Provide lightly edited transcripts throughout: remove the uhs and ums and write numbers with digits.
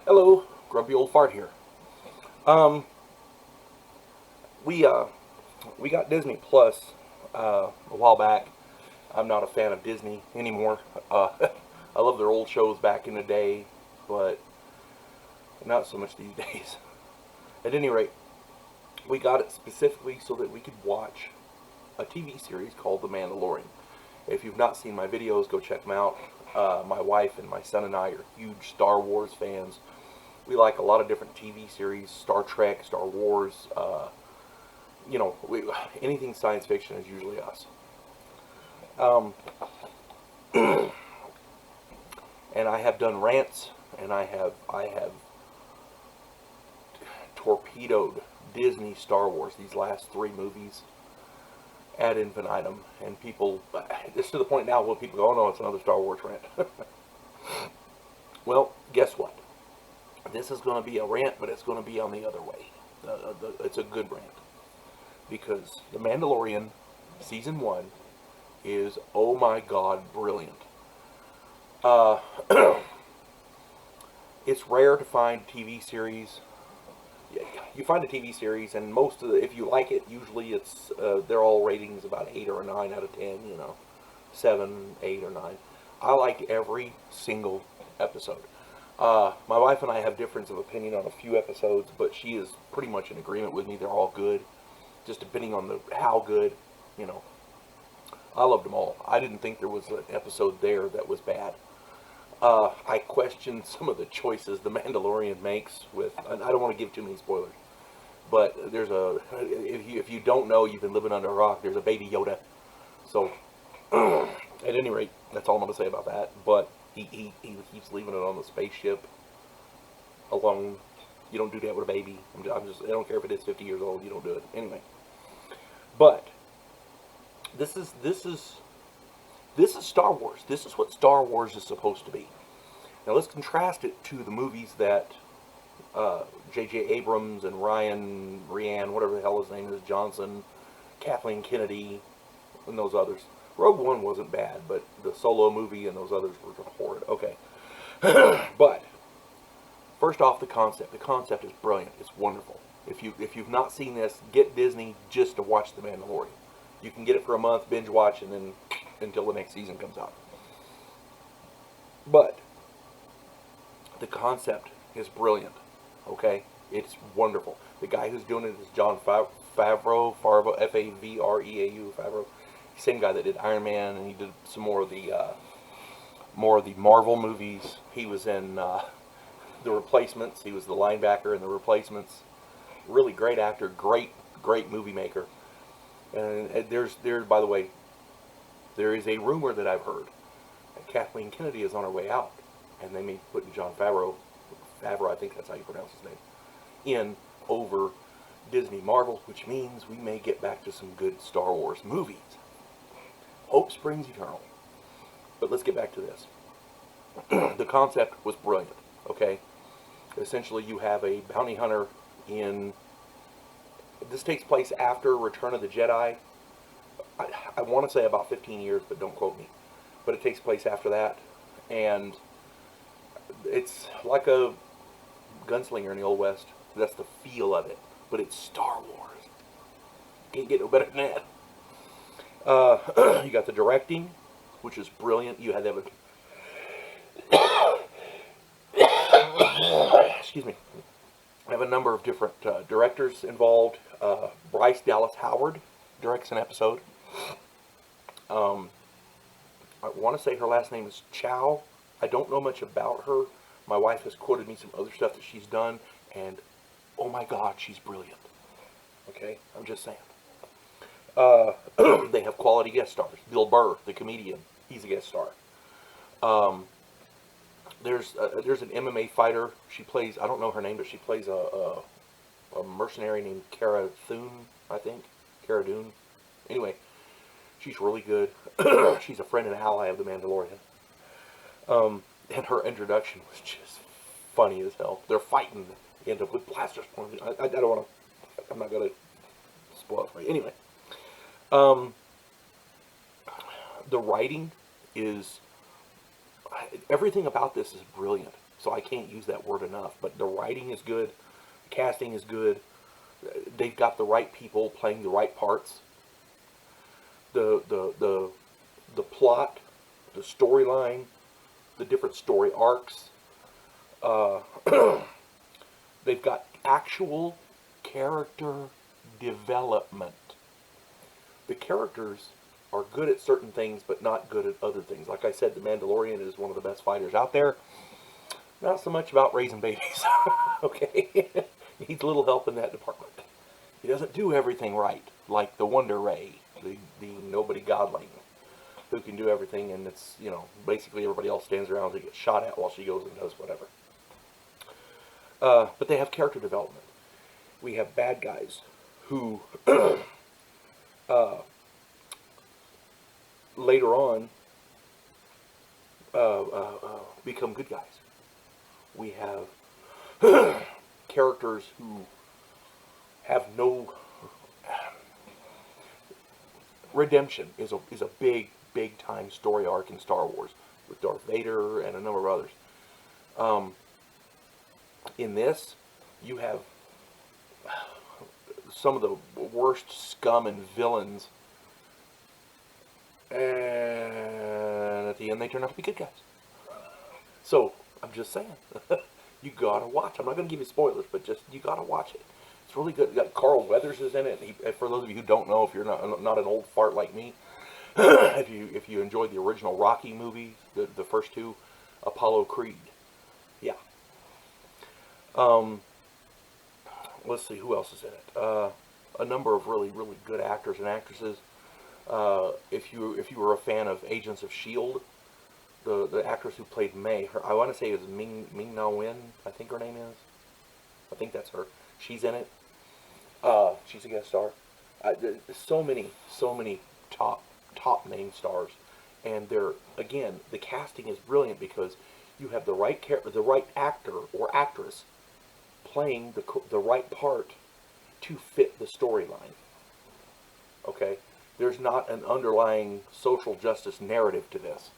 Hello, Grumpy Old Fart here. Um, we uh, we got Disney Plus a while back. I'm not a fan of Disney anymore. I love their old shows back in the day, but not so much these days. At any rate, we got it specifically so that we could watch a TV series called The Mandalorian. If you've not seen my videos, go check them out. My wife and my son and I are huge Star Wars fans. We like a lot of different TV series, Star Trek, Star Wars, anything science fiction is usually us. Um, and I have done rants, and I have torpedoed Disney Star Wars, these last three movies, ad infinitum. And people, it's to the point now where people go, oh no, it's another Star Wars rant. Well, guess what? This is going to be a rant, but it's going to be on the other way. It's a good rant. Because The Mandalorian Season 1 is, oh my god, brilliant. Uh, it's rare to find TV series. You find a TV series, and most of the, if you like it, usually it's they're all ratings about 8 or a 9 out of 10. 7, 8, or 9. I like every single episode. My wife and I have difference of opinion on a few episodes, but she is pretty much in agreement with me. They're all good, just depending on how good. I loved them all. I didn't think there was an episode there that was bad. I questioned some of the choices the Mandalorian makes with. And I don't want to give too many spoilers, but there's if you don't know, you've been living under a rock. There's a baby Yoda. So, at any rate, that's all I'm going to say about that. But he keeps leaving it on the spaceship alone. You don't do that with a baby. I don't care if it is 50 years old. You don't do it anyway. But this is Star Wars. This is what Star Wars is supposed to be. Now let's contrast it to the movies that J.J. Abrams and Rian, whatever the hell his name is, Johnson, Kathleen Kennedy, and those others. Rogue One wasn't bad, but the Solo movie and those others were horrid. Okay. But first off, the concept. The concept is brilliant. It's wonderful. If you've not seen this, get Disney just to watch The Mandalorian. You can get it for a month, binge watch, and then until the next season comes out. But the concept is brilliant. Okay, it's wonderful. The guy who's doing it is Jon Favreau, F-A-V-R-E-A-U, Favreau. Same guy that did Iron Man, and he did some more of the Marvel movies. He was in The Replacements. He was the linebacker in The Replacements. Really great actor, great movie maker. And by the way, there is a rumor that I've heard that Kathleen Kennedy is on her way out, and they may put Jon Favreau, I think that's how you pronounce his name, in over Disney Marvel, which means we may get back to some good Star Wars movies. Hope springs eternal. But let's get back to this. The concept was brilliant, okay? Essentially, you have a bounty hunter in... This takes place after Return of the Jedi. I want to say about 15 years, but don't quote me. But it takes place after that. And it's like a gunslinger in the Old West. That's the feel of it. But it's Star Wars. Can't get no better than that. You got the directing, which is brilliant. You had to have excuse me. I have a number of different directors involved. Bryce Dallas Howard directs an episode. I want to say her last name is Chow. I don't know much about her. My wife has quoted me some other stuff that she's done, and oh my god, she's brilliant. Okay, I'm just saying. They have quality guest stars. Bill Burr, the comedian, he's a guest star. There's an MMA fighter. She plays, I don't know her name, but she plays a mercenary named Cara Thune, I think. Cara Dune. Anyway, she's really good. She's a friend and ally of the Mandalorian. And her introduction was just funny as hell. They're fighting, end up with blasters pointing. I don't want to, I'm not going to spoil it for you. Anyway. The writing is, everything about this is brilliant. so I can't use that word enough. But the writing is good, the casting is good. They've got the right people playing the right parts. The plot, the storyline, the different story arcs. Uh, they've got actual character development. The characters are good at certain things, but not good at other things. Like I said, the Mandalorian is one of the best fighters out there. Not so much about raising babies. Okay? Needs a little help in that department. He doesn't do everything right, like the Wonder Ray, the nobody godling, who can do everything, and it's, you know, basically everybody else stands around to get shot at while she goes and does whatever. But they have character development. We have bad guys who later on become good guys. We have characters who have no redemption. Is a big time story arc in Star Wars with Darth Vader and a number of others. In this, you have some of the worst scum and villains, and at the end they turn out to be good guys. So I'm just saying, you gotta watch. I'm not gonna give you spoilers, but just you gotta watch it. It's really good. You got Carl Weathers is in it. For those of you who don't know, if you're not an old fart like me, if you enjoyed the original Rocky movie, the first two, Apollo Creed, yeah. Let's see who else is in it. A number of really good actors and actresses. If you were a fan of Agents of S.H.I.E.L.D., the actress who played May, I want to say is Ming Na Wen, I think her name is. I think that's her. She's in it. She's a guest star. So many top name stars, and again, the casting is brilliant because you have the right actor or actress playing the right part to fit the storyline. Okay, there's not an underlying social justice narrative to this.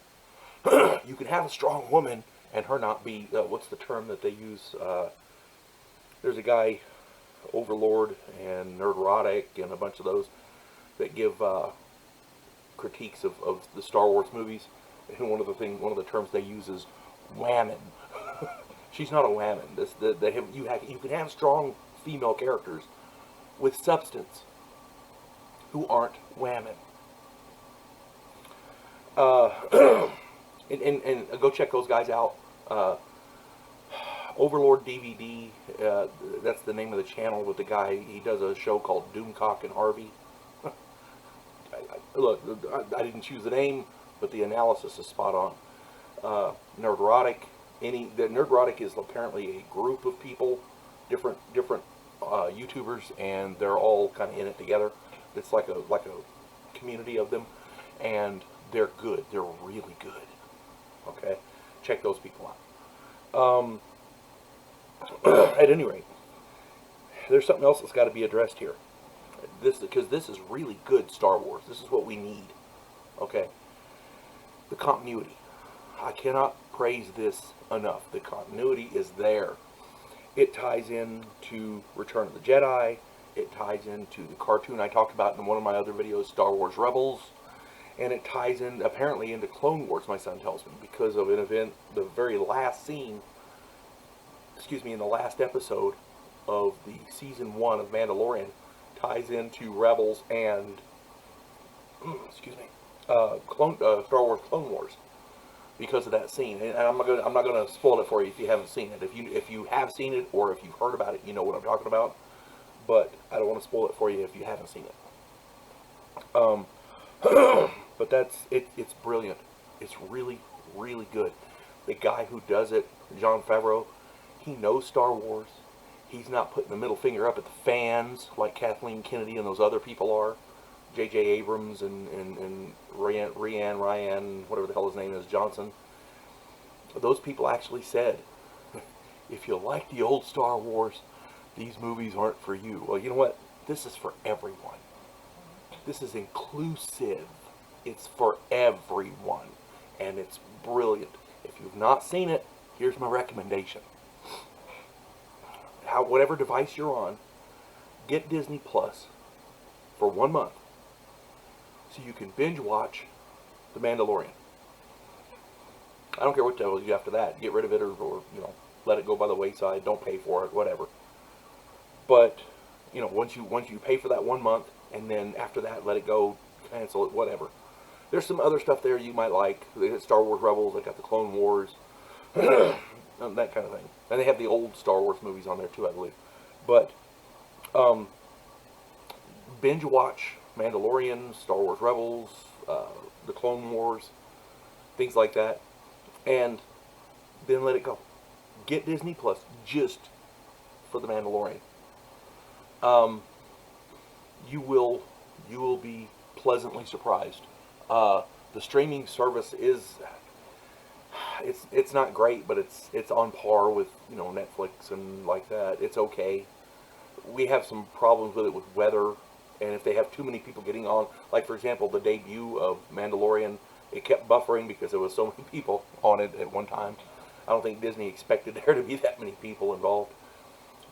You can have a strong woman and her not be what's the term that they use? There's a guy, Overlord and Nerdrotic and a bunch of those that give critiques of the Star Wars movies, and one of the terms they use is whammon. She's not a whammon. You can have strong female characters with substance who aren't whammon. And go check those guys out. Overlord DVD, that's the name of the channel with the guy. He does a show called Doomcock and Harvey. Look, I didn't choose the name, but the analysis is spot on. Nerdrotic. The Nerdrotic is apparently a group of people, different YouTubers, and they're all kind of in it together. It's like a community of them, and they're good. They're really good. Okay, check those people out. At any rate, there's something else that's got to be addressed here. Because this is really good Star Wars. This is what we need. Okay, the continuity. I cannot praise this enough. The continuity is there. It ties in to Return of the Jedi. It ties into the cartoon I talked about in one of my other videos, Star Wars Rebels. And it ties in, apparently, into Clone Wars, my son tells me, because of an event, the very last scene, in the last episode of the Season 1 of Mandalorian, ties into Rebels and, Star Wars Clone Wars, because of that scene. And I'm not gonna spoil it for you if you haven't seen it. If you have seen it, or if you've heard about it, you know what I'm talking about. But I don't want to spoil it for you if you haven't seen it. But it's brilliant. It's really good. The guy who does it, Jon Favreau, he knows Star Wars. He's not putting the middle finger up at the fans like Kathleen Kennedy and those other people are. J.J. Abrams and Ryan, whatever the hell his name is, Johnson. Those people actually said, if you like the old Star Wars, these movies aren't for you. Well, you know what? This is for everyone. This is inclusive. It's for everyone. And it's brilliant. If you've not seen it, here's my recommendation. Whatever device you're on, get Disney Plus for 1 month so you can binge watch The Mandalorian. I don't care what tells you after that. Get rid of it or let it go by the wayside. Don't pay for it, whatever. But, once you pay for that 1 month, and then after that, let it go, cancel it, whatever. There's some other stuff there you might like. They got Star Wars Rebels, they got the Clone Wars, that kind of thing. And they have the old Star Wars movies on there too, I believe. But, binge watch Mandalorian, Star Wars Rebels, the Clone Wars, things like that. And then let it go. Get Disney Plus just for The Mandalorian. You will be pleasantly surprised. The streaming service it's not great, but it's on par with Netflix and like that. It's okay. We have some problems with it with weather, and if they have too many people getting on, like for example the debut of Mandalorian, it kept buffering because there was so many people on it at one time. I don't think Disney expected there to be that many people involved.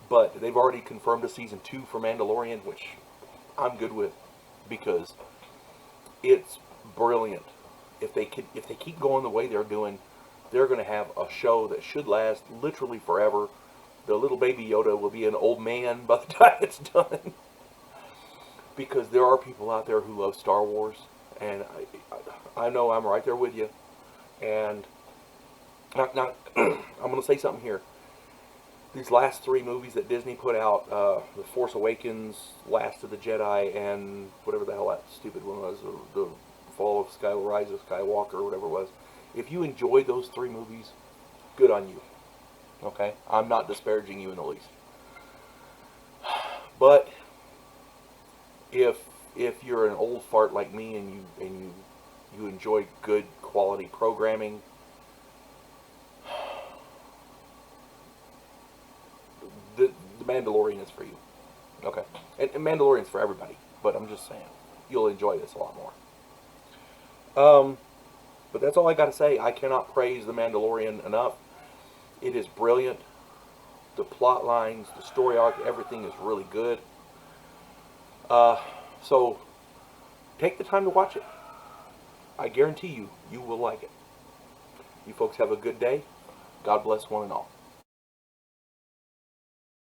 But they've already confirmed a season 2 for Mandalorian, which I'm good with because it's brilliant. If they keep going the way they're doing, they're going to have a show that should last literally forever. The little baby Yoda will be an old man by the time it's done. Because there are people out there who love Star Wars, and I know I'm right there with you. And I'm going to say something here. These last 3 movies that Disney put out, The Force Awakens, Last of the Jedi, and whatever the hell that stupid one was, the Fall of Rise of Skywalker, or whatever it was. If you enjoyed those 3 movies, good on you. Okay? I'm not disparaging you in the least. But if you're an old fart like me and you enjoy good quality programming, the Mandalorian is for you. Okay? And Mandalorian's for everybody, but I'm just saying, you'll enjoy this a lot more. But that's all I got to say. I cannot praise The Mandalorian enough. It is brilliant. The plot lines, the story arc, everything is really good. So, take the time to watch it. I guarantee you will like it. You folks have a good day. God bless one and all.